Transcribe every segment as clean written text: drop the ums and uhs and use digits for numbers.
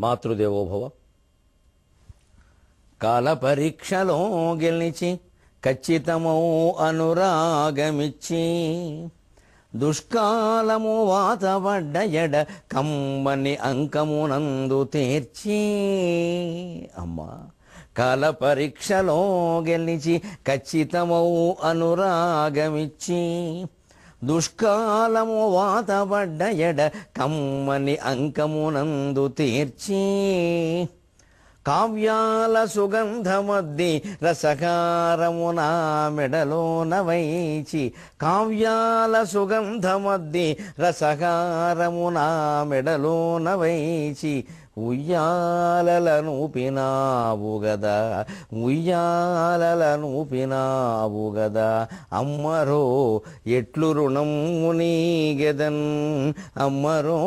మాతృదేవోభవ. కాల పరీక్షలో గెలిచి ఖచ్చితమౌ అనురాగమిచ్చి దుష్కాలము వాతవడ్డ ఎడ కమ్మని అంకమునందు తీర్చి. అమ్మా, కాల పరీక్షలో గెలిచి ఖచ్చితమౌ అనురాగమిచ్చి దుష్కాలము వాతవడ్డ ఎడ కమ్మని అంకమునందు తీర్చి కావ్యాల సుగంధమద్ది రసకారమున మెడలోన వైచి కావ్యాల సుగంధమద్ది రసకారమున మెడలోన వైచి ఉయ్యాలలనూపినావు గదా ఉయ్యాలలనూపినావు గదా అమ్మరో ఎట్లు రుణము నీగెదన్ అమ్మరో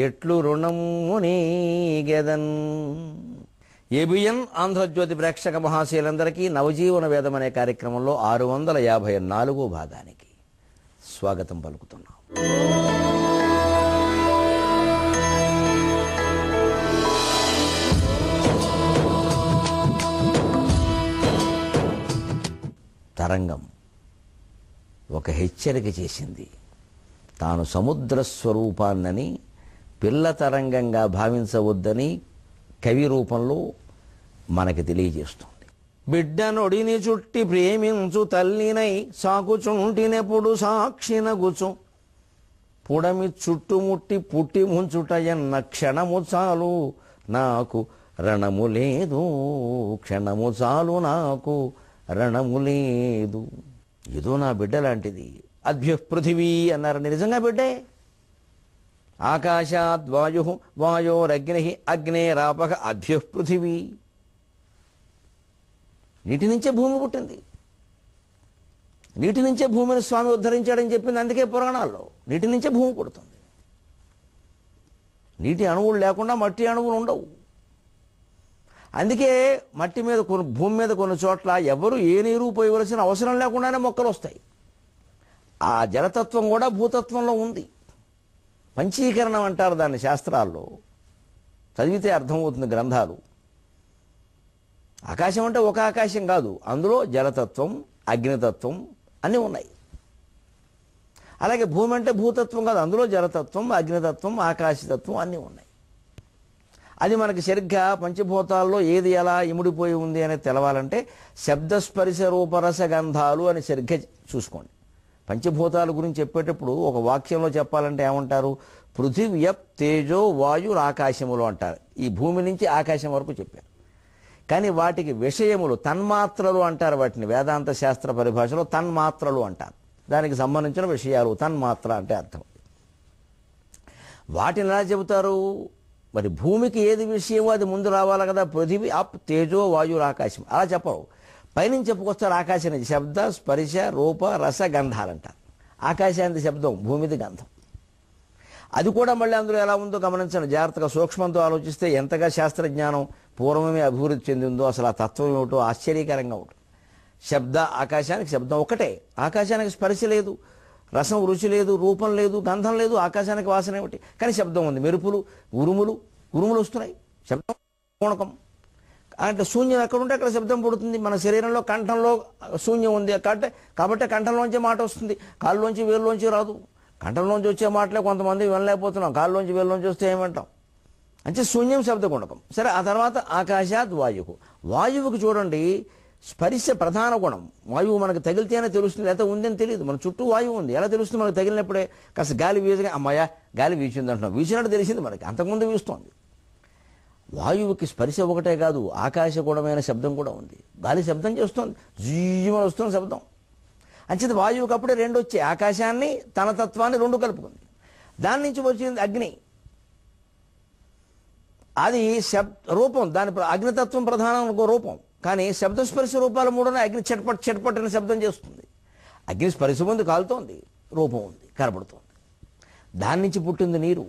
ఎట్లు రుణము నీగెదన్. ఏబిఎన్ ఆంధ్రజ్యోతి ప్రేక్షక మహాశయులందరికీ నవజీవన వేదం అనే కార్యక్రమంలో 654 భాగానికి స్వాగతం పలుకుతున్నాం. తరంగం ఒక హెచ్చరిక చేసింది. తాను సముద్ర స్వరూపాన్నని పిల్ల తరంగంగా భావించవద్దని కవి రూపంలో మనకి తెలియజేస్తుంది. బిడ్డనొడిని చుట్టి ప్రేమించు తల్లినై సాకుచుంటినెప్పుడు సాక్షినగుచు పుడమి చుట్టుముట్టి పుట్టి ముంచుటయన్న క్షణము చాలు నాకు రణము లేదు క్షణము చాలు నాకు రణము లేదు. ఏదో నా బిడ్డ లాంటిది. అద్భ్య పృథివీ అన్నారు. నిజంగా బిడ్డే. ఆకాశాద్ వాయు వాయోరగ్ని అగ్నేరాపక అద్భ్య పృథివీ. నీటి నుంచే భూమి పుట్టింది. నీటి నుంచే భూమిని స్వామి ఉద్ధరించాడని చెప్పింది. అందుకే పురాణాల్లో నీటి నుంచే భూమి పుడుతుంది. నీటి అణువులు లేకుండా మట్టి అణువులు ఉండవు. అందుకే మట్టి మీద భూమి మీద కొన్ని చోట్ల ఎవరు ఏ నీరు పోయవలసిన అవసరం లేకుండానే మొక్కలు వస్తాయి. ఆ జలతత్వం కూడా భూతత్వంలో ఉంది. పంచీకరణం అంటారు దాన్ని శాస్త్రాల్లో. చదివితే అర్థమవుతుంది గ్రంథాలు. ఆకాశం అంటే ఒక ఆకాశం కాదు, అందులో జలతత్వం అగ్నితత్వం అన్నీ ఉన్నాయి. అలాగే భూమి అంటే భూతత్వం కాదు, అందులో జలతత్వం అగ్నితత్వం ఆకాశతత్వం అన్నీ ఉన్నాయి. అది మనకి సరిగ్గా పంచభూతాల్లో ఏది ఎలా ఇముడిపోయి ఉంది అనేది తెలవాలంటే శబ్దస్పర్శ రూపరస గంధాలు అని సరిగ్గా చూసుకోండి. పంచభూతాల గురించి చెప్పేటప్పుడు ఒక వాక్యంలో చెప్పాలంటే ఏమంటారు? పృథివ్యప్ తేజో వాయుర్ ఆకాశములు అంటారు. ఈ భూమి నుంచి ఆకాశం వరకు చెప్పారు. కానీ వాటికి విషయములు తన్మాత్రలు అంటారు. వాటిని వేదాంత శాస్త్ర పరిభాషలో తన్మాత్రలు అంటారు. దానికి సంబంధించిన విషయాలు తన్మాత్ర అంటే అర్థం. వాటిని ఎలా చెబుతారు? మరి భూమికి ఏది విషయమో అది ముందు రావాలి కదా. పృథివీ అప్ తేజో వాయుర్ ఆకాశం అలా చెప్పరు. పైనుంచి చెప్పుకొస్తారు ఆకాశం నుంచి. శబ్ద స్పర్శ రూప రస గంధాలంటారు. ఆకాశానికి శబ్దం, భూమిది గంధం. అది కూడా మళ్ళీ అందులో ఎలా ఉందో గమనించండి. జాగ్రత్తగా సూక్ష్మంతో ఆలోచిస్తే ఎంతగా శాస్త్రజ్ఞానం పూర్వమే అభివృద్ధి చెందిందో అసలు ఆ తత్వం ఏమిటో ఆశ్చర్యకరంగా ఉంటుంది. శబ్ద ఆకాశానికి శబ్దం ఒకటే. ఆకాశానికి స్పర్శ లేదు, రసం రుచి లేదు, రూపం లేదు, గంధం లేదు. ఆకాశానికి వాసన ఏమిటి? కానీ శబ్దం ఉంది. మెరుపులు ఉరుములు వస్తున్నాయి. శబ్దం కోణకం అంటే శూన్యం ఎక్కడుంటే అక్కడ శబ్దం పుడుతుంది. మన శరీరంలో కంఠంలో శూన్యం ఉంది కాబట్టి కంఠంలోంచి మాట వస్తుంది. కాళ్ళలోంచి వేలులోంచి రాదు. కంఠంలోంచి వచ్చే మాటలే కొంతమంది వినలేకపోతున్నాం. కాళ్ళలోంచి వేలులోంచి వస్తే ఏమంటాం? అంటే శూన్యం శబ్ద గుణకం. సరే, ఆ తర్వాత ఆకాశాద్ వాయువు. వాయువుకి చూడండి స్పర్శ ప్రధాన గుణం. వాయువు మనకు తగిలితేనే తెలుస్తుంది, లేకపోతే ఉందని తెలియదు. మన చుట్టూ వాయువు ఉంది. ఎలా తెలుస్తుంది? మనకు తగిలినప్పుడే కాస్త గాలి వీసగా అమ్మాయ గాలి వీచింది అంటున్నాం. వీచినట్టు తెలిసింది మనకి, అంతకుముందు వీస్తోంది. వాయువుకి స్పర్శ ఒకటే కాదు, ఆకాశగూఢమైన శబ్దం కూడా ఉంది. గాలి శబ్దం చేస్తుంది, జీవన వస్తున్న శబ్దం. అంచేది వాయువుకి అప్పుడే రెండు వచ్చాయి. ఆకాశాన్ని తన తత్వాన్ని రెండు కలుపుకుంది. దాని నుంచి వచ్చింది అగ్ని. అది రూపం, దాని అగ్నితత్వం ప్రధానం రూపం. కానీ శబ్దస్పర్శ రూపాలు మూడునే. అగ్ని చట్పట్ చట్పట్ అని శబ్దం చేస్తుంది. అగ్ని స్పర్శ ఉంది, కాలుతోంది, రూపం ఉంది, కనబడుతోంది. దాని నుంచి పుట్టింది నీరు.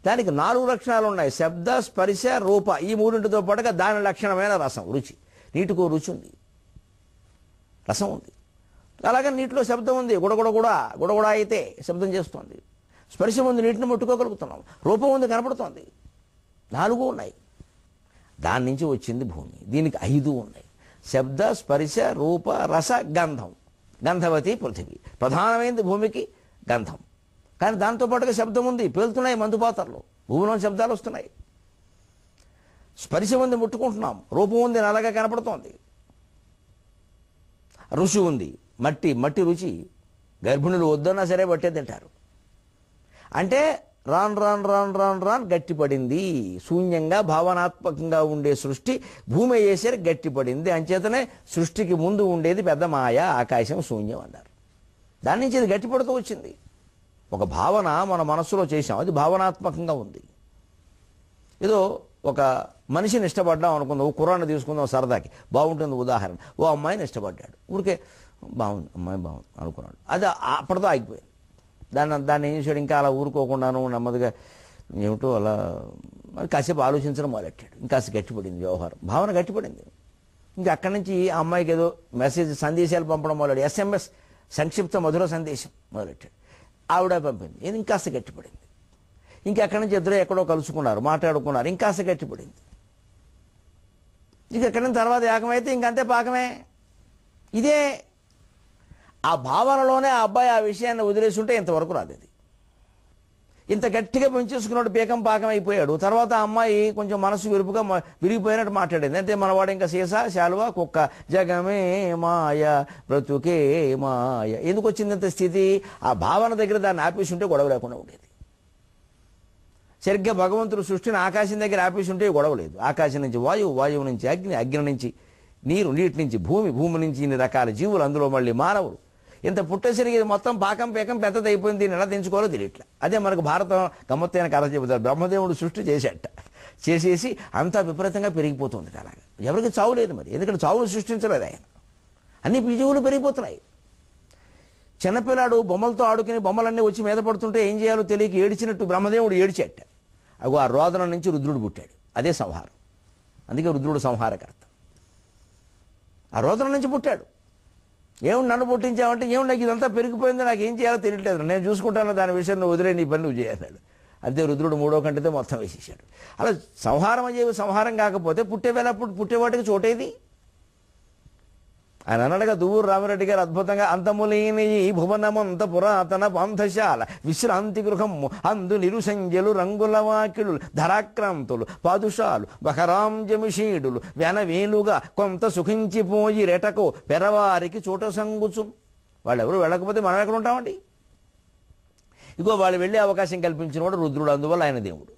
దానికి 4 లక్షణాలు ఉన్నాయి. శబ్ద స్పర్శ రూప. ఈ మూడింటితో పాటుగా దాని లక్షణమైన రసం, రుచి. నీటికో రుచి ఉంది, రసం ఉంది. అలాగే నీటిలో శబ్దం ఉంది. గుడగుడ అయితే శబ్దం చేస్తోంది. స్పర్శ ఉంది, నీటిని ముట్టుకోగలుగుతున్నాం. రూపం ఉంది, కనపడుతోంది. 4 ఉన్నాయి. దాని నుంచి వచ్చింది భూమి. దీనికి 5 ఉన్నాయి. శబ్ద, స్పర్శ, రూప, రస, గంధం. గంధవతి పృథివీ. ప్రధానమైనది భూమికి గంధం. కానీ దాంతోపాటుగా శబ్దం ఉంది, పేలుతున్నాయి మందుపాత్రలు, భూమిలో శబ్దాలు వస్తున్నాయి. స్పర్శ ఉంది, ముట్టుకుంటున్నాం. రూపం ఉంది, నల్లగా కనపడుతోంది. రుచి ఉంది, మట్టి రుచి. గర్భిణులు వద్దన్నా సరే బట్టే తింటారు. అంటే రాన్ గట్టిపడింది. శూన్యంగా భావనాత్మకంగా ఉండే సృష్టి భూమి అయ్యేసరికి గట్టిపడింది. అంచేతనే సృష్టికి ముందు ఉండేది పెద్ద మాయ, ఆకాశం, శూన్యం అన్నారు. దాని నుంచి ఇది గట్టిపడుతూ వచ్చింది. ఒక భావన మన మనస్సులో చేశాం, అది భావనాత్మకంగా ఉంది. ఏదో ఒక మనిషిని ఇష్టపడ్డాం అనుకుందాం, ఓ కుర్రాన్ని తీసుకుందాం సరదాకి, బాగుంటుంది ఉదాహరణ. ఓ అమ్మాయిని ఇష్టపడ్డాడు, ఊరికే బాగుంది, అమ్మాయి బాగుంది అనుకున్నాడు. అది అప్పటితో ఆగిపోయింది. దాన్ని ఏం చేశాడు, ఇంకా అలా ఊరుకోకుండాను నెమ్మదిగా ఏమిటో అలా కాసేపు ఆలోచించడం మొదలెట్టాడు. ఇంకాస్త గట్టిపడింది వ్యవహారం, భావన గట్టిపడింది. ఇంకా అక్కడి నుంచి ఆ అమ్మాయికి ఏదో మెసేజ్, సందేశాలు పంపడం మొదలెట్టాడు. SMS, సంక్షిప్త మధుర సందేశం మొదలెట్టాడు. ఆవిడ పంపింది, ఇది ఇంకాస్త గట్టిపడింది. ఇంకెక్కడి నుంచి ఇద్దరు ఎక్కడో కలుసుకున్నారు, మాట్లాడుకున్నారు, ఇంకాస్త గట్టిపడింది. ఇంకెక్కడి నుంచి తర్వాత ఏకమైతే ఇంకంతే పాకమే. ఇదే ఆ భావనలోనే ఆ అబ్బాయి ఆ విషయాన్ని వదిలేస్తుంటే ఇంతవరకు రాలేదు. ఇంత గట్టిగా పెంచేసుకున్నాడు, పేకం పాకం అయిపోయాడు. తర్వాత ఆ అమ్మాయి కొంచెం మనసు విరిగిపోయినట్టు మాట్లాడింది. అంటే మనవాడు ఇంకా సీసా శాలువా కుక్క, జగమే మాయ బ్రతుకే మాయ. ఎందుకు వచ్చిందంత స్థితి? ఆ భావన దగ్గర దాన్ని ఆపేసి ఉంటే గొడవ లేకుండా ఉండేది. సరిగ్గా భగవంతుడు సృష్టిని ఆకాశం దగ్గర ఆపేసి ఉంటే గొడవ లేదు. ఆకాశం నుంచి వాయువు, వాయువు నుంచి అగ్ని, అగ్ని నుంచి నీరు, నీటి నుంచి భూమి, భూమి నుంచి ఇన్ని రకాల జీవులు, అందులో మళ్ళీ మానవులు. ఇంత పుట్టేసరికి ఇది మొత్తం పాకం పేకం పెద్దది అయిపోయింది. దీన్ని ఎలా తెంచుకోవాలో తెలియట్లే. అదే మనకు భారతం గమ్మత్తైన కథ చెబుతారు. బ్రహ్మదేవుడు సృష్టి చేసేసి అంతా విపరీతంగా పెరిగిపోతుంది. అలాగా ఎవరికి చావు లేదు మరి, ఎందుకంటే చావును సృష్టించలేదు ఆయన. అన్ని జీవులు పెరిగిపోతున్నాయి. చిన్నపిల్లాడు బొమ్మలతో ఆడుకుని బొమ్మలన్నీ వచ్చి మీద పడుతుంటే ఏం చేయాలో తెలియక ఏడిచినట్టు బ్రహ్మదేవుడు ఏడిచేట. అగో ఆ రోదన నుంచి రుద్రుడు పుట్టాడు. అదే సంహారం. అందుకే రుద్రుడు సంహారకర్త. ఆ రోదన నుంచి పుట్టాడు. ఏమిటి నన్ను పుట్టించావంటే, ఏమిటి నాకు ఇదంతా పెరిగిపోయింది, నాకు ఏం చేయాలో తెలియట్లేదు, నేను చూసుకుంటాను, దాని విషయం నువ్వు వదిలే, నీ పని నువ్వు చేయాలన్నాడు. అంతే రుద్రుడు 3వ కంటితో మొత్తం వేసేసాడు. అలా సంహారం అయ్యేవి సంహారం కాకపోతే పుట్టేవేళప్పుడు పుట్టేవాటికి చోటేది. ఆయన అన్నట్టుగా దువ్వూరు రామిరెడ్డి గారు అద్భుతంగా, అంతములేని ఈ భువనమంత పురాతన పంథశాల విశ్రాంతి గృహము అందు నిరుసంజలు రంగుల వాకిలు ధరాక్రాంతులు పాదుషాలు బహరాం జమిషీడులు వెనవేలుగా కొంత సుఖించిపోయి రెటకో పెరవారికి చోట సంగుచు. వాళ్ళు ఎవరు వెళ్ళకపోతే మనం ఎక్కడ ఉంటామండి? ఇగో వాళ్ళు వెళ్ళే అవకాశం కల్పించిన వాడు రుద్రుడు. అందువల్ల ఆయన దేవుడు.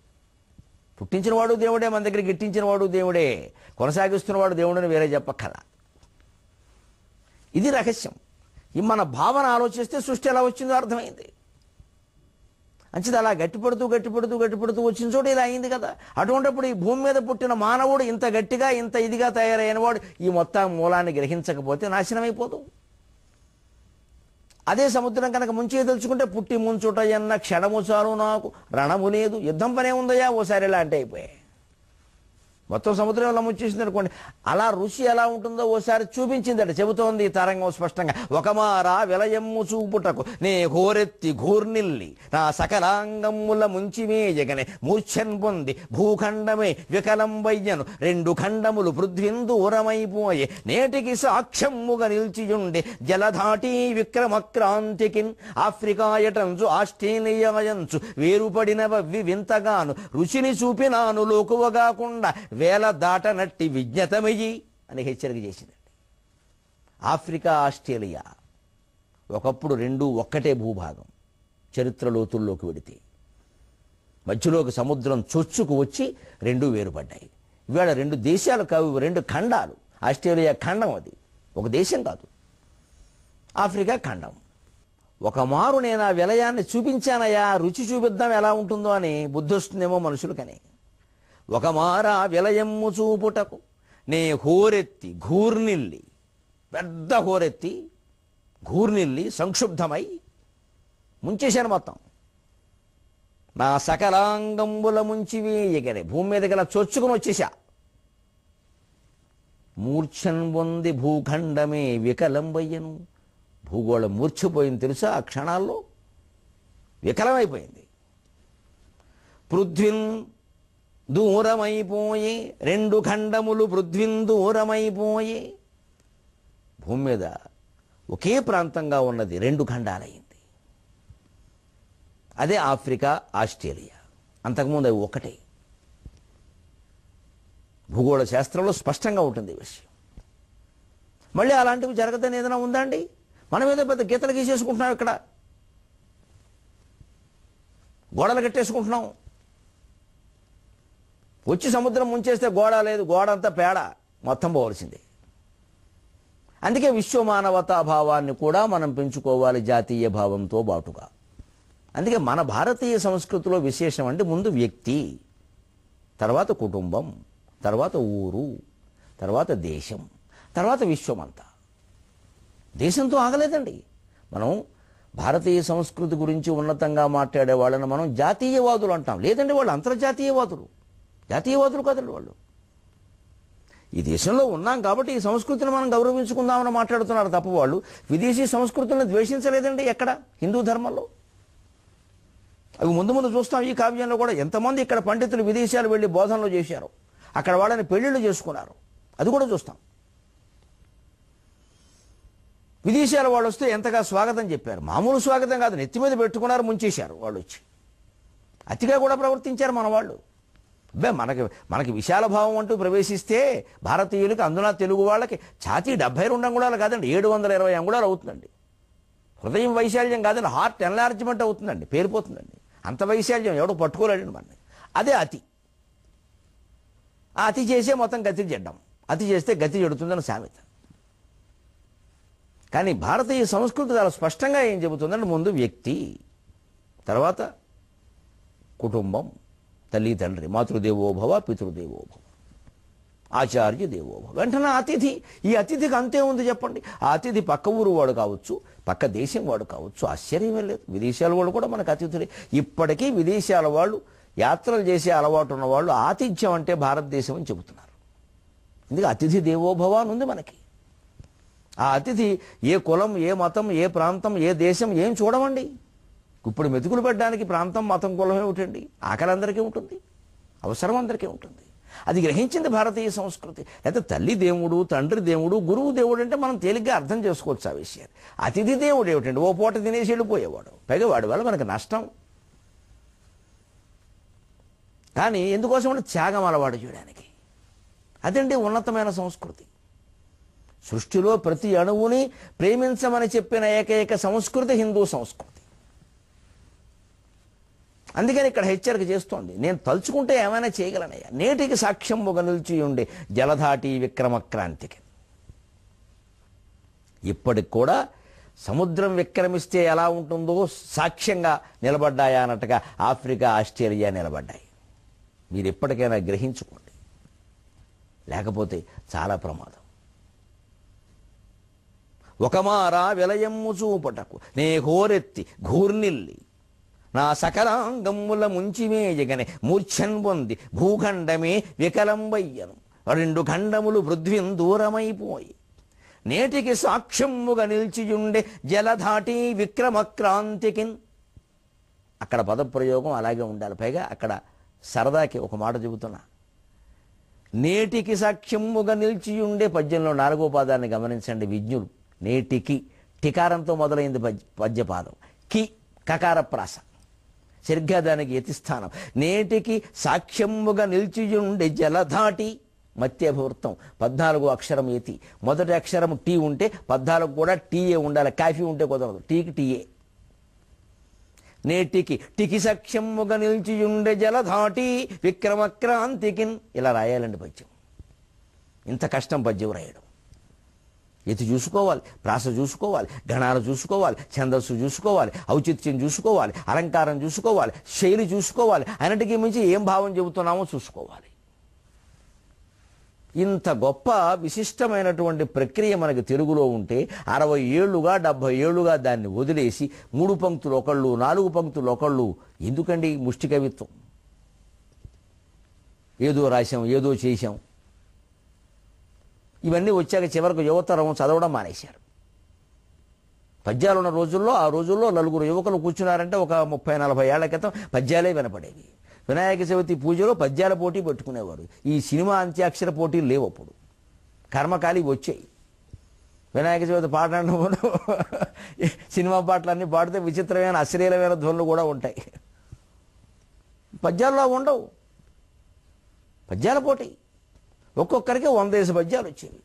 పుట్టించినవాడు దేవుడే, మన దగ్గర గిట్టించినవాడు దేవుడే, కొనసాగిస్తున్నవాడు దేవుడని వేరే చెప్పక్కల. ఇది రహస్యం. ఈ మన భావన ఆలోచిస్తే సృష్టి ఎలా వచ్చిందో అర్థమైంది. అంచేది అలా గట్టిపడుతూ వచ్చిన చోట ఇలా అయింది కదా. అటువంటిప్పుడు ఈ భూమి మీద పుట్టిన మానవుడు ఇంత గట్టిగా ఇంత ఇదిగా తయారైన వాడు ఈ మొత్తం మూలాన్ని గ్రహించకపోతే నాశనమైపోదు. అదే సముద్రం కనుక ముంచేదలుచుకుంటే పుట్టి ముంచుట ఎన్న క్షణము చాలు నాకు రణము లేదు, యుద్ధం పనే ఉందయా ఓసారి ఇలా అంటే అయిపోయాయి. మొత్తం సముద్రం ఎలా ముంచేసింది అనుకోండి. అలా రుచి ఎలా ఉంటుందో ఓసారి చూపించిందట. చెబుతోంది ఈ తరంగం స్పష్టంగా. ఒకమారా విలయమ్ము చూపుటకు నే ఘోరెత్తి ఘూర్నిల్లి నా సకలాంగమ్ముల ముంచివేయగనే మూర్ఛన్ పొంది భూఖండమే వికలంబయ్యను 2 ఖండములు పృథ్వీందూరమైపోయే నేటికి సాక్ష్యముగా నిలిచియుండే జలధాటి విక్రమక్రాంతికిన్ ఆఫ్రికాయటంచు ఆస్ట్రేలియాయంచు వేరుపడినవి వింతగాను రుచిని చూపినాను లోకువగాకుండా వేల దాటనట్టి విజ్ఞతమయ్యి అని హెచ్చరిక చేసిందండి. ఆఫ్రికా, ఆస్ట్రేలియా ఒకప్పుడు 2 ఒక్కటే భూభాగం. చరిత్ర లోతుల్లోకి వెడితే మధ్యలోకి సముద్రం చొచ్చుకు వచ్చి 2 వేరుపడ్డాయి. ఇవాళ 2 దేశాలు కావు, 2 ఖండాలు. ఆస్ట్రేలియా ఖండం, అది ఒక దేశం కాదు. ఆఫ్రికా ఖండం. ఒక మారు నేను ఆ విలయాన్ని చూపించానయ్యా, రుచి చూపిద్దాం ఎలా ఉంటుందో అని. బుద్ధి వస్తుందేమో మనుషులకని. ఒక మారా విలయమ్ము చూపుటకు నే హోరెత్తి ఘూర్నిల్లి, పెద్ద హోరెత్తి ఘూర్నిల్లి సంక్షుబ్ధమై ముంచేశాను మొత్తం. నా సకలాంగంబుల ముంచివేయగనే భూమి మీదకి ఇలా చొచ్చుకుని వచ్చేసా. మూర్ఛన్ పొంది భూఖండమే వికలంబయ్యను. భూగోళం మూర్ఛపోయింది తెలుసా, ఆ క్షణాల్లో వికలమైపోయింది. పృథ్వీన్ దూరమైపోయే, రెండు ఖండములు పృథ్వీన్ దూరమైపోయే. భూమి మీద ఒకే ప్రాంతంగా ఉన్నది రెండు ఖండాలైంది. అదే ఆఫ్రికా, ఆస్ట్రేలియా. అంతకుముందు అవి ఒకటే. భూగోళ శాస్త్రంలో స్పష్టంగా ఉంటుంది ఈ విషయం. మళ్ళీ అలాంటివి జరగదని ఏదైనా ఉందా అండి? మనం ఏదో పెద్ద గీతలు గీసేసుకుంటున్నాం, ఇక్కడ గోడలు కట్టేసుకుంటున్నాం. వచ్చి సముద్రం ముంచేస్తే గోడ లేదు, గోడ అంతా పేడ, మొత్తం పోవలసిందే. అందుకే విశ్వమానవతా భావాన్ని కూడా మనం పెంచుకోవాలి జాతీయ భావంతో బాటుగా. అందుకే మన భారతీయ సంస్కృతిలో విశేషం అంటే ముందు వ్యక్తి, తర్వాత కుటుంబం, తర్వాత ఊరు, తర్వాత దేశం, తర్వాత విశ్వమంతా. దేశంతో ఆగలేదండి. మనం భారతీయ సంస్కృతి గురించి ఉన్నతంగా మాట్లాడే వాళ్ళని మనం జాతీయవాదులు అంటాం. లేదండి, వాళ్ళు అంతర్జాతీయవాదులు. జాతీయవాదులు కాదండి వాళ్ళు. ఈ దేశంలో ఉన్నాం కాబట్టి ఈ సంస్కృతిని మనం గౌరవించుకుందామని మాట్లాడుతున్నారు తప్ప వాళ్ళు విదేశీ సంస్కృతులను ద్వేషించలేదండి ఎక్కడ హిందూ ధర్మంలో. అవి ముందు ముందు చూస్తాం. ఈ కావ్యంలో కూడా ఎంతమంది ఇక్కడ పండితులు విదేశాలు వెళ్ళి బోధనలు చేశారు, అక్కడ వాళ్ళని పెళ్లిళ్ళు చేసుకున్నారు, అది కూడా చూస్తాం. విదేశాల వాళ్ళు వస్తే ఎంతగా స్వాగతం చెప్పారు. మామూలు స్వాగతం కాదు, నెత్తి మీద పెట్టుకున్నారు, ముంచేశారు వాళ్ళు వచ్చి. అతిగా కూడా ప్రవర్తించారు మన వాళ్ళు. మనకి విశాల భావం అంటూ ప్రవేశిస్తే భారతీయులకి, అందున తెలుగు వాళ్ళకి ఛాతీ 72 అంగుళాలు కాదండి, 720 అంగుళాలు అవుతుందండి. హృదయం వైశాల్యం కాదండి, హార్ట్ ఎన్లార్జ్మెంట్ అవుతుందండి, పేరిపోతుందండి. అంత వైశాల్యం ఎవడో పట్టుకోలేడండి మనని. అదే అతి. ఆ అతి చేసే మొత్తం గతి చెడ్డం. అతి చేస్తే గతి చెడుతుందని సామెత. కానీ భారతీయ సంస్కృతి చాలా స్పష్టంగా ఏం చెబుతుందంటే ముందు వ్యక్తి, తర్వాత కుటుంబం, తల్లి తండ్రి, మాతృదేవోభవ, పితృదేవోభవ, ఆచార్య దేవోభవ, వెంటనే అతిథి. ఈ అతిథికి అంతే ఉంది చెప్పండి. ఆ అతిథి పక్క ఊరు వాడు కావచ్చు, పక్క దేశం వాడు కావచ్చు, ఆశ్చర్యమే లేదు. విదేశాల వాళ్ళు కూడా మనకు అతిథులే. ఇప్పటికీ విదేశాల వాళ్ళు, యాత్రలు చేసే అలవాటు ఉన్న వాళ్ళు ఆతిథ్యం అంటే భారతదేశం అని చెబుతున్నారు. ఎందుకు అతిథి దేవోభవ అని ఉంది మనకి. ఆ అతిథి ఏ కులం, ఏ మతం, ఏ ప్రాంతం, ఏ దేశం ఏం చూడమండి. ఇప్పుడు మెతుకులు పెట్టడానికి ప్రాంతం, మతం, కులం ఏమిటండి? ఆకలి అందరికీ ఉంటుంది, అవసరం అందరికీ ఉంటుంది. అది గ్రహించింది భారతీయ సంస్కృతి. అయితే తల్లి దేవుడు, తండ్రి దేవుడు, గురువు దేవుడు అంటే మనం తేలిగ్గా అర్థం చేసుకోవచ్చు ఆ విషయాన్ని. అతిథి దేవుడు ఏమిటండి? ఓ పూట తినేసి వెళ్ళిపోయేవాడు, పైగా వాడి వల్ల మనకు నష్టం. కానీ ఎందుకోసం అంటే త్యాగం అలవాటు చేయడానికి. అదండి ఉన్నతమైన సంస్కృతి. సృష్టిలో ప్రతి అణువుని ప్రేమించమని చెప్పిన ఏకైక సంస్కృతి హిందూ సంస్కృతి. అందుకని ఇక్కడ హెచ్చరిక చేస్తోంది, నేను తలుచుకుంటే ఏమైనా చేయగలనయ్యా. నేటికి సాక్ష్యముగా నిలిచి ఉండే జలధాటి విక్రమక్రాంతికి. ఇప్పటికి కూడా సముద్రం విక్రమిస్తే ఎలా ఉంటుందో సాక్ష్యంగా నిలబడ్డాయా అన్నట్టుగా ఆఫ్రికా, ఆస్ట్రేలియా నిలబడ్డాయి. మీరు ఎప్పటికైనా గ్రహించుకోండి, లేకపోతే చాలా ప్రమాదం. ఒకమారా విలయమ్ము చూపటకు నే హోరెత్తి ఘూర్నిల్లి నా సకలాంగమ్ముల ముంచిమేయగనే మూర్ఛన్ పొంది భూఖండమే వికలంబయ్యను రెండు ఖండములు పృథ్వీన్ దూరమైపోయి నేటికి సాక్ష్యముగా నిలిచియుండే జలధాటి విక్రమక్రాంతికిన్. అక్కడ పదప్రయోగం అలాగే ఉండాలి. పైగా అక్కడ సరదాకి ఒక మాట చెబుతున్నా, నేటికి సాక్ష్యముగా నిలిచియుండే పద్యంలో 4వ పాదాన్ని గమనించండి విజ్ఞులు. నేటికి టికారంతో మొదలైంది పద్యపాదం, కి కకార ప్రాస, సరిగ్గా దానికి యతిస్థానం. నేటికి సాక్ష్యముగా నిలిచియుండే జలధాటి, మత్యభూర్తం 14 అక్షరం యతి. మొదటి అక్షరం టీ ఉంటే 14 కూడా టీఏ ఉండాలి, కాఫీ ఉంటే కుదరదు, టీకి టీఏ. నేటికి టికి సాక్ష్యముగా నిలిచియుండే జలధాటి విక్రమక్రాంతికిన్. ఇలా రాయాలండి పద్యం. ఇంత కష్టం పద్యం రాయడం. యతి చూసుకోవాలి, ప్రాస చూసుకోవాలి, గణాలు చూసుకోవాలి, ఛందస్సు చూసుకోవాలి, ఔచిత్యం చూసుకోవాలి, అలంకారం చూసుకోవాలి, శైలి చూసుకోవాలి, అన్నిటికీ మించి ఏం భావం చెబుతున్నామో చూసుకోవాలి. ఇంత గొప్ప విశిష్టమైనటువంటి ప్రక్రియ మనకి తెలుగులో ఉంటే 60 ఏళ్లుగా 70 ఏళ్లుగా దాన్ని వదిలేసి 3 పంక్తులు ఒకళ్ళు, 4 పంక్తులు ఒకళ్ళు. ఎందుకండి ముష్టి కవిత్వం? ఏదో రాశాం, ఏదో చేశాం. ఇవన్నీ వచ్చాక చివరకు యువతరం చదవడం మానేశారు. పద్యాలున్న రోజుల్లో, ఆ రోజుల్లో 4 యువకులు కూర్చున్నారంటే ఒక 30-40 ఏళ్ల క్రితం పద్యాలే వినపడేవి. వినాయక చవితి పూజలో పద్యాల పోటీ పెట్టుకునేవారు. ఈ సినిమా అంత్యాక్షర పోటీలు లేవు అప్పుడు, కర్మకాలి వచ్చాయి. వినాయక చవితి పాట సినిమా పాటలన్నీ పాడితే విచిత్రమైన అశ్లీలమైన ధ్వనులు కూడా ఉంటాయి. పద్యాల్లో ఉండవు. పద్యాల పోటీ ఒక్కొక్కరికి 100 పద్యాలు వచ్చేవి.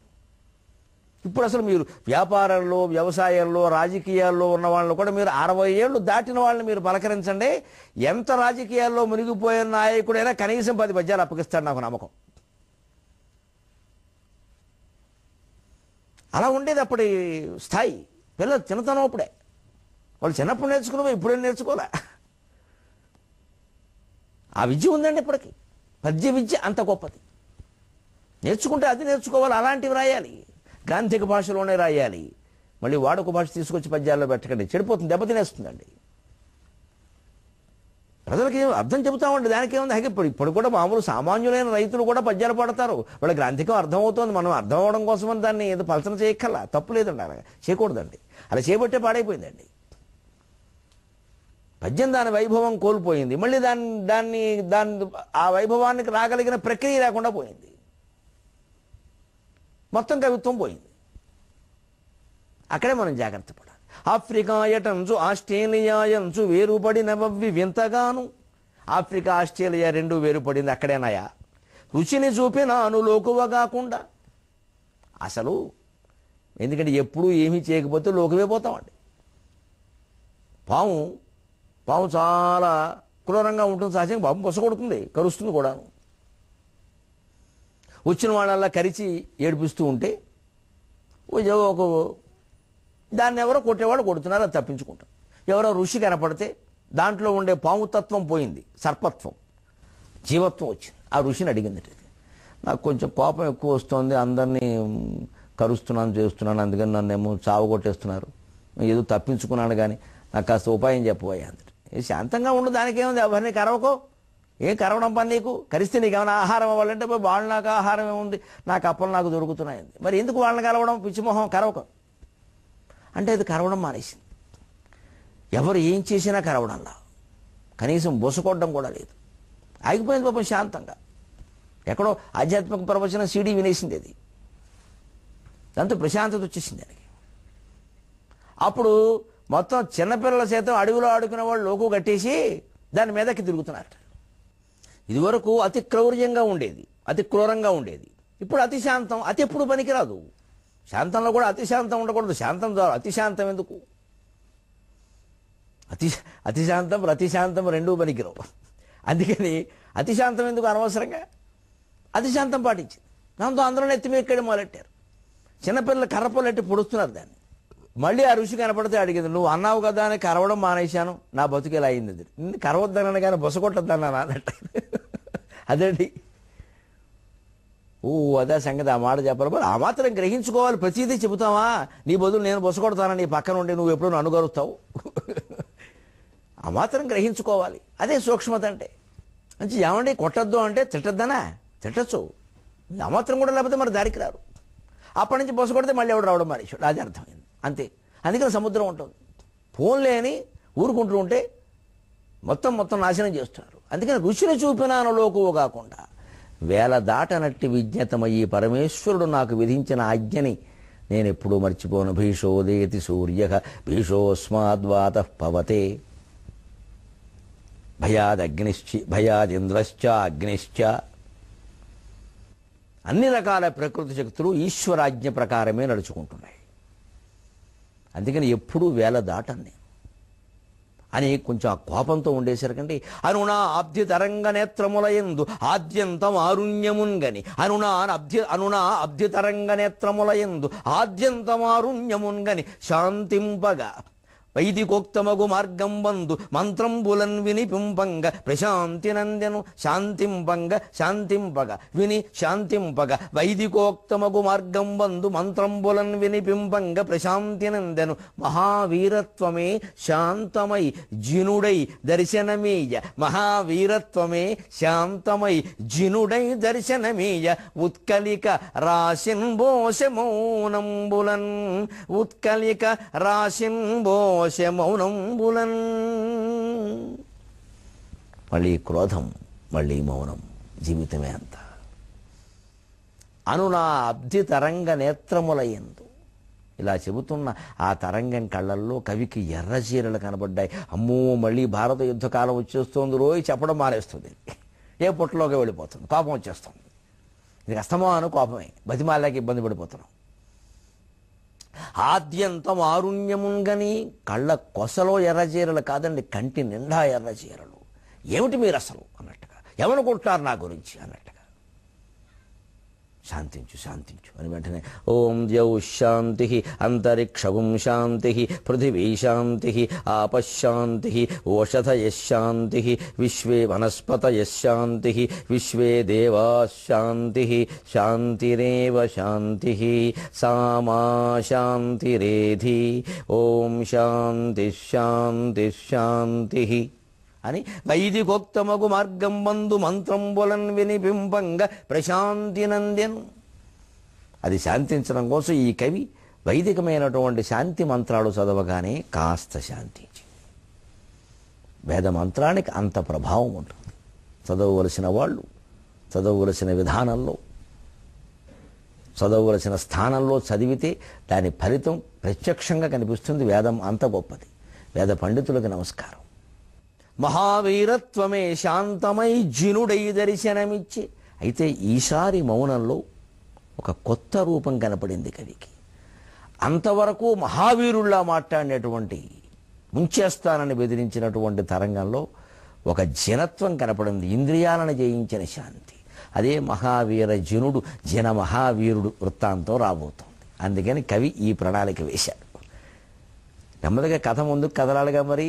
ఇప్పుడు అసలు మీరు వ్యాపారంలో, వ్యవసాయంలో, రాజకీయాల్లో ఉన్న వాళ్ళని కూడా మీరు 60 ఏళ్ళు దాటిన వాళ్ళని మీరు పలకరించండి, ఎంత రాజకీయాల్లో మునిగిపోయిన నాయకుడైనా కనీసం 10 పద్యాలు అప్పగిస్తాడు, నాకు నమ్మకం. అలా ఉండేది అప్పటి స్థాయి. పిల్లలు చిన్నతనం అప్పుడే, వాళ్ళు చిన్నప్పుడు నేర్చుకున్నవి ఇప్పుడేం నేర్చుకోలే. ఆ విద్య ఉందండి ఇప్పటికి. పద్య విద్య అంత గొప్పది. నేర్చుకుంటే అది నేర్చుకోవాలి, అలాంటివి రాయాలి, గ్రాంథిక భాషలోనే రాయాలి. మళ్ళీ వాడుక భాష తీసుకొచ్చి పద్యాల్లో పెట్టకండి, చెడిపోతుంది, దెబ్బతినేస్తుందండి. ప్రజలకి అర్థం చెబుతామండి, దానికేముంది. అలాగే ఇప్పుడు కూడా మామూలు సామాన్యులైన రైతులు కూడా పద్యాలు పడతారు, వాళ్ళ గ్రాంథికం అర్థమవుతుంది. మనం అర్థం అవడం కోసమని దాన్ని ఏదో పలచన చేయక్కర్లా, తప్పు లేదండి, అలా చేయకూడదండి. అలా చేయబట్టే పాడైపోయిందండి. పద్యం దాని వైభవం కోల్పోయింది, మళ్ళీ దాన్ని ఆ వైభవానికి రాగలిగిన ప్రక్రియ లేకుండా పోయింది, మొత్తం కవిత్వం పోయింది. అక్కడే మనం జాగ్రత్త పడాలి. ఆఫ్రికాయటంచు ఆస్ట్రేలియాయంచు వేరుపడినవి వింతగాను. ఆఫ్రికా ఆస్ట్రేలియా రెండు వేరుపడింది అక్కడేనాయా. రుచిని చూపినాను లోకువ కాకుండా. అసలు ఎందుకంటే ఎప్పుడూ ఏమీ చేయకపోతే లోకువే పోతామండి. పాము చాలా క్రూరంగా ఉంటుంది, సహజంగా పాము పొసగొడుతుంది, కరుస్తుంది కూడాను. వచ్చిన వాళ్ళల్లా కరిచి ఏడిపిస్తూ ఉంటే ఒక దాన్ని ఎవరో కొట్టేవాళ్ళు కొడుతున్నారు, అది తప్పించుకుంటాం. ఎవరో ఋషి కనపడితే దాంట్లో ఉండే పాముతత్వం పోయింది, సర్పత్వం, జీవత్వం వచ్చింది. ఆ ఋషిని అడిగింది, నాకు కొంచెం కోపం ఎక్కువ వస్తుంది, అందరినీ కరుస్తున్నాను చేస్తున్నాను, అందుకని నన్నేమో చావు కొట్టేస్తున్నారు, ఏదో తప్పించుకున్నాను, కానీ నాకు కాస్త ఉపాయం చెప్పబోయా అందరి. శాంతంగా ఉండు, దానికేముంది, ఎవరిని కరవకో, ఏం కరవడం పని నీకు. కరిస్తే నీకు ఏమైనా ఆహారం అవ్వాలంటే వాళ్ళు నాకు ఆహారం ఏముంది, నాకు అప్పలు నాకు దొరుకుతున్నాయి, మరి ఎందుకు వాళ్ళని కలవడం, పిచ్చిమొహం, కరవక అంటే అది కరవడం మానేసింది. ఎవరు ఏం చేసినా కరవడంలా, కనీసం బొసకొట్టడం కూడా లేదు, ఆగిపోయింది పాపం శాంతంగా. ఎక్కడో ఆధ్యాత్మిక ప్రవచనం సీడీ వినేసింది, అది దాంతో ప్రశాంతత వచ్చేసింది దానికి. అప్పుడు మొత్తం చిన్నపిల్లల చేత అడవిలో ఆడుకునే వాళ్ళు లోకు కట్టేసి దాని మీదకి తిరుగుతున్నారు. ఇదివరకు అతి క్రౌర్యంగా ఉండేది, అతి క్రూరంగా ఉండేది, ఇప్పుడు అతి శాంతం. అతి ఎప్పుడు పనికిరాదు, శాంతంలో కూడా అతి శాంతం ఉండకూడదు. శాంతం ద్వారా అతి శాంతం ఎందుకు, అతి శాంతం అతి శాంతం రెండూ పనికిరావు. అందుకని అతి శాంతం ఎందుకు అనవసరంగా, అతి శాంతం పాటించింది. దాంతో అందరూ ఎత్తి ఎక్కడం మొదలెట్టారు. చిన్నపిల్లలు కర్రపొలు ఎట్టి పొడుస్తున్నారు దాన్ని. మళ్ళీ ఆ ఋషి కనపడితే అడిగింది, నువ్వు అన్నావు కదా అని కరవడం మానేశాను, నా బతుకేలా అయింది. నిన్ను కరవద్దన్నాను కానీ బొసగొట్టద్దన్నాను అన్నట్టు. అదండి, అదే సంగతి. ఆ మాట చెప్పాలి, మరి ఆ మాత్రం గ్రహించుకోవాలి. ప్రతిదీ చెబుతావా, నీ బదులు నేను బొసగొడతానని నీ పక్కన ఉండి నువ్వు ఎప్పుడు అనుగరుస్తావు. ఆ మాత్రం గ్రహించుకోవాలి, అదే సూక్ష్మత అంటే. అంటే ఏమండి కొట్టద్దు అంటే తిట్టద్దనా, తిట్టచ్చు, ఆ మాత్రం కూడా లేకపోతే మరి దారికి రారు. అప్పటి నుంచి బొసగొడితే మళ్ళీ ఎవడు రావడం మానేశాడు, అది అర్థమైంది అంతే. అందుకని సముద్రం ఉంటుంది, ఫోన్లే అని ఊరుకుంటూ ఉంటే మొత్తం నాశనం చేస్తున్నారు. అందుకని రుచిని చూపినాను లోకువు కాకుండా వేల దాటనట్టి విజ్ఞతమయ్యి పరమేశ్వరుడు నాకు విధించిన ఆజ్ఞని నేను ఎప్పుడూ మర్చిపోను. భీషోదేతి సూర్య భీషోస్మాద్వాత పవతే భయాదింద్రశ్చ అగ్నిశ్చ. అన్ని రకాల ప్రకృతి శక్తులు ఈశ్వరాజ్ఞ ప్రకారమే నడుచుకుంటున్నాయి. అందుకని ఎప్పుడూ వేల దాటని అని కొంచెం ఆ కోపంతో ఉండేసరికండి. అనునా అబ్ధి తరంగ నేత్రములయందు ఆద్యంతం ఆరుణ్యమున్గని, అనునా అబ్ధి తరంగ నేత్రములయందు ఆద్యంతమారుణ్యమున్గని శాంతింపగా వైదికోక్తమగు మార్గం బందు మంత్రంబులన్ వినిపింపంగ ప్రశాంతి నందెను. శాంతింపగ విని శాంతింపగ వైదికోక్తమగు మార్గం బందు మంత్రంబులన్ వినిపింపంగ ప్రశాంతి నందెను. మహావీరత్వమే శాంతమై జినుడై దర్శనమీయ, మహావీరత్వమే శాంతమై జినుడై దర్శనమీయ. ఉత్కలిక రాశిన్ బోస మౌనంబులన్, ఉత్కలిక రాశిన్ బోస మౌనంబులన్. మళ్ళీ క్రోధం మళ్ళీ మౌనం. జీవితమే అంత. అనునా అబ్ధి తరంగ నేత్రములయందు. ఇలా చెబుతున్న ఆ తరంగం కళ్ళల్లో కవికి ఎర్రచీరలు కనబడ్డాయి. అమ్మో, మళ్ళీ భారత యుద్ధకాలం వచ్చేస్తోంది రోయ్ చెప్పడం మానేస్తుంది. ఏ పుట్టలోకి వెళ్ళిపోతుంది, కోపం వచ్చేస్తుంది. ఇది అస్తమాను కోపమే, బతిమాలేక ఇబ్బంది పడిపోతున్నాం. ఆద్యంతం ఆరుణ్యముంగని, కళ్ళ కొసలో ఎర్రచీరలు కాదండి, కంటి నిండా ఎర్రచీరలు. ఏమిటి మీరు అసలు అన్నట్టుగా, ఏమనుకుంటున్నారు నా గురించి అన్నట్టుగా. శాంతించు శాంతించు అని వెంటనే ఓం ద్యౌ శాంతి అంతరిక్షం శాంతి పృథివీ శాంతి ఆపశాంతి ఓషధయశాంతి విశ్వే వనస్పతయశాంతి విశ్వే దేవాశాంతి శాంతిరేవ శాంతి సామా శాంతిరేధి ఓం శాంతి శాంతి శాంతి అని వైదికోక్తమగు మార్గం బంధు మంత్రంబులన్ వినిపింపంగా ప్రశాంతి నందెను. అది శాంతించడం కోసం ఈ కవి వైదికమైనటువంటి శాంతి మంత్రాలు చదవగానే కాస్త శాంతించి. వేద మంత్రానికి అంత ప్రభావం ఉంటుంది. చదవవలసిన వాళ్ళు చదవవలసిన విధానంలో, చదవవలసిన స్థానంలో చదివితే దాని ఫలితం ప్రత్యక్షంగా కనిపిస్తుంది. వేదం అంత గొప్పది. వేద పండితులకు నమస్కారం. మహావీరత్వమే శాంతమై జినుడై దర్శనమిచ్చి. అయితే ఈసారి మౌనంలో ఒక కొత్త రూపం కనపడింది కవికి. అంతవరకు మహావీరుల్లా మాట్లాడినటువంటి, ముంచేస్తానని బెదిరించినటువంటి తరంగంలో ఒక జనత్వం కనపడింది. ఇంద్రియాలను జయించిన శాంతి. అదే మహావీర జనుడు, జన మహావీరుడు వృత్తాంతం రాబోతోంది. అందుకని కవి ఈ ప్రణాళిక వేశాడు. నెమ్మదిగా కథ ముందుకు కదలాలిగా. మరి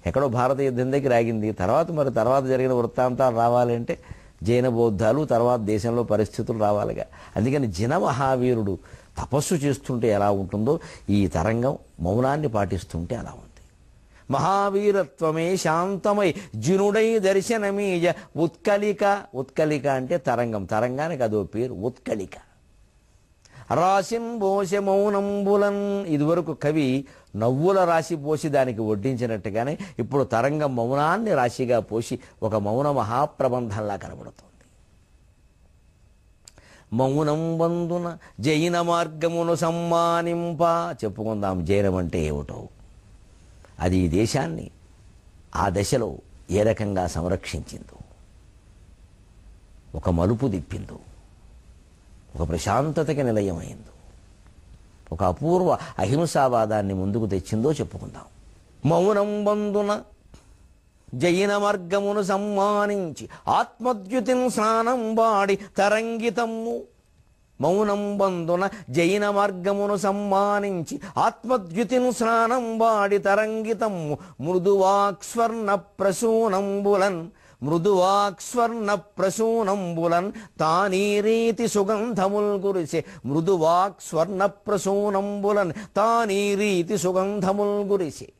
ఎక్కడో భారత యుద్ధం దగ్గర ఆగింది. తర్వాత జరిగిన వృత్తాంతాలు రావాలంటే జైన బౌద్ధాలు, తర్వాత దేశంలో పరిస్థితులు రావాలిగా. అందుకని జన మహావీరుడు తపస్సు చేస్తుంటే ఎలా ఉంటుందో ఈ తరంగం మౌనాన్ని పాటిస్తుంటే అలా ఉంది. మహావీరత్వమే శాంతమై జినుడై దర్శనమీజ ఉత్కలిక. ఉత్కలిక అంటే తరంగం. తరంగానికి అదో పేరు ఉత్కలిక. రాశిన్ పోసె మౌనంబులన్. ఇదివరకు కవి నవ్వుల రాశి పోసి దానికి వడ్డించినట్టుగానే ఇప్పుడు తరంగం మౌనాన్ని రాశిగా పోసి ఒక మౌన మహాప్రబంధంలా కనబడుతుంది. మౌనం బంధున జైన మార్గమును సమ్మానింప. చెప్పుకుందాం జైనం అంటే ఏమిటో. అది ఈ దేశాన్ని ఆ దశలో ఏ రకంగా సంరక్షించిందో, ఒక మలుపు తిప్పిందో, ఒక ప్రశాంతతకి నిలయమైందో, ఒక అపూర్వ అహింసావాదాన్ని ముందుకు తెచ్చిందో చెప్పుకుందాం. మౌనం బంధున జైన మార్గమును సమ్మానించి ఆత్మద్యుతిన్ స్నానం వాడి తరంగితమ్ము. మౌనం బంధున జైన మార్గమును సమ్మానించి ఆత్మద్యుతిన్ స్నానం వాడి తరంగితమ్ము. మృదువాక్స్వర్ణ ప్రసూనంబులన్. మృదువాక్స్వర్ణ ప్రసూనంబులన్ తానీ రీతి సుగంధముల్ గురిసే. మృదువాక్స్వర్ణ ప్రసూనంబులన్ తానీ రీతి సుగంధముల్ గురిసే.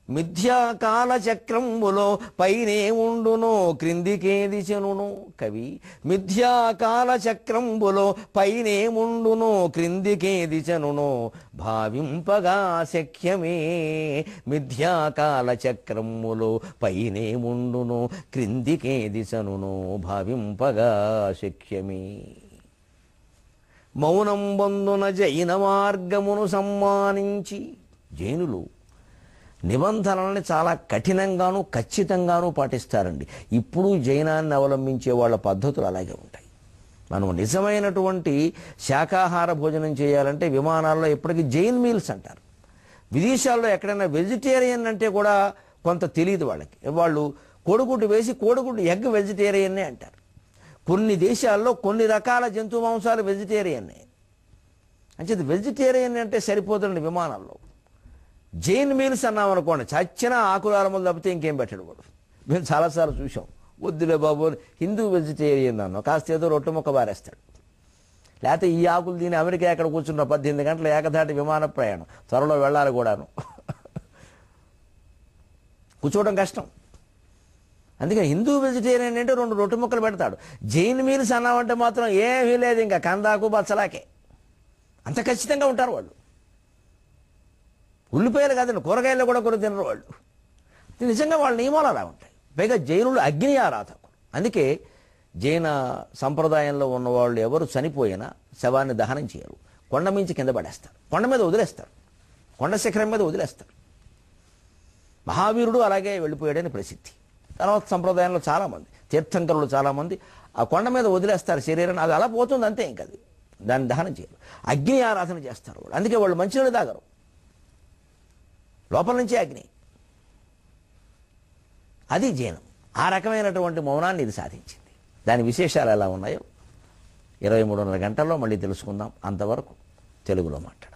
మిథ్యాకాల చక్రంబులో పైనే ఉండునో క్రిందికేది చెనును. కవి మిథ్యాకాల చక్రంబులో పైనే ఉండునో క్రిందికేది చెనునో భావింపగా శక్యమే. మిథ్యాకాల చక్రములో పైనే ఉండునో క్రిందికేది చెనునో భావింపగా శక్యమే. మౌనం బంధున జైన మార్గమును సమ్మానించి. జైనులు నిబంధనల్ని చాలా కఠినంగానూ ఖచ్చితంగానూ పాటిస్తారండి. ఇప్పుడు జైనాన్ని అవలంబించే వాళ్ళ పద్ధతులు అలాగే ఉంటాయి. మనం నిజమైనటువంటి శాకాహార భోజనం చేయాలంటే విమానాల్లో ఎప్పటికీ జైన్ మీల్స్ అంటారు. విదేశాల్లో ఎక్కడైనా వెజిటేరియన్ అంటే కూడా కొంత తెలియదు వాళ్ళకి. వాళ్ళు కోడిగుడ్డు వేసి కోడిగుడ్డు ఎగ్ వెజిటేరియన్నే అంటారు. కొన్ని దేశాల్లో కొన్ని రకాల జంతు మాంసాలు వెజిటేరియన్నే. అంటే వెజిటేరియన్ అంటే సరిపోతుంది విమానాల్లో. జైన్ మీల్స్ అన్నామనుకోండి, చచ్చిన ఆకురారములు తప్పితే ఇంకేం పెట్టడు వాడు. మేము చాలాసార్లు చూసాం. వద్దులే బాబు హిందూ వెజిటేరియన్ అన్నాం, కాస్త ఏదో రొట్టె ముక్క బారేస్తాడు. లేకపోతే ఈ ఆకులు తిని అమెరికా ఎక్కడ కూర్చున్న 18 గంటల ఏకధాటి విమాన ప్రయాణం, త్వరలో వెళ్ళాలి కూడాను. కూర్చోవడం కష్టం. అందుకే హిందూ వెజిటేరియన్ అంటే 2 రొట్టె ముక్కలు పెడతాడు. జైన్ మీల్స్ అన్నామంటే మాత్రం ఏమీ లేదు, ఇంకా కందాకు బచ్చలాకే. అంత ఖచ్చితంగా ఉంటారు వాళ్ళు. ఉల్లిపాయలు కాదండి, కూరగాయలు కూడా కొన్ని తినరు వాళ్ళు. నిజంగా వాళ్ళ నియమాలు అలా ఉంటాయి. పైగా జైనులు అగ్ని ఆరాధకులు. అందుకే జైన సంప్రదాయంలో ఉన్నవాళ్ళు ఎవరు చనిపోయినా శవాన్ని దహనం చేయరు, కొండ మించి కింద పడేస్తారు, కొండ మీద వదిలేస్తారు, కొండ శిఖరం మీద వదిలేస్తారు. మహావీరుడు అలాగే వెళ్ళిపోయాడని ప్రసిద్ధి. తర్వాత సంప్రదాయంలో చాలామంది తీర్థంకరులు చాలామంది ఆ కొండ మీద వదిలేస్తారు శరీరాన్ని, అది అలా పోతుంది అంతే, ఇంకా అది దాన్ని దహనం చేయరు. అగ్ని ఆరాధన చేస్తారు వాళ్ళు, అందుకే వాళ్ళు మంచినీళ్ళు తాగరు, లోపల నుంచే అగ్ని. అది జైనం. ఆ రకమైనటువంటి మౌనాన్ని ఇది సాధించింది. దాని విశేషాలు ఎలా ఉన్నాయో 23:30 గంటల్లో మళ్ళీ తెలుసుకుందాం. అంతవరకు తెలుగులో మాట్లాడు.